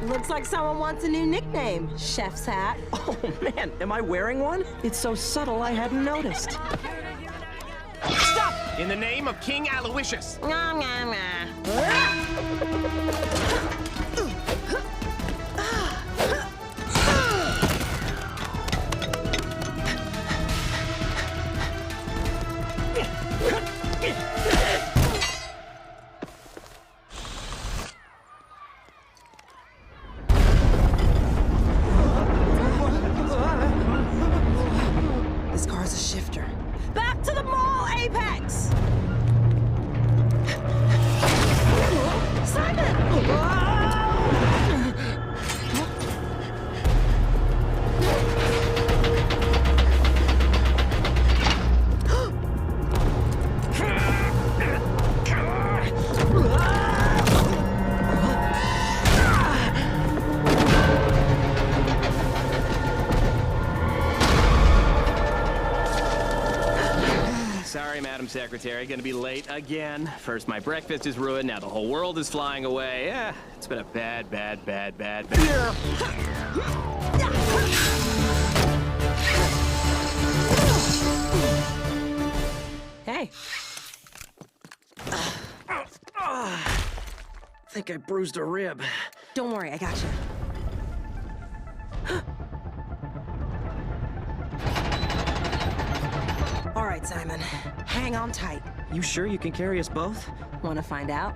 Looks like someone wants a new nickname, Chef's hat. Oh, man, am I wearing one? It's so subtle I hadn't noticed. Stop! In the name of King Aloysius. Nom, nom, nom. This car's a shifter. Back to the mall, Apex! Simon! Sorry, Madam Secretary, gonna be late again. First my breakfast is ruined, now the whole world is flying away. It's been a bad year. Hey. Think I bruised a rib. Don't worry, I got you. All right, Simon. Hang on tight. You sure you can carry us both? Want to find out?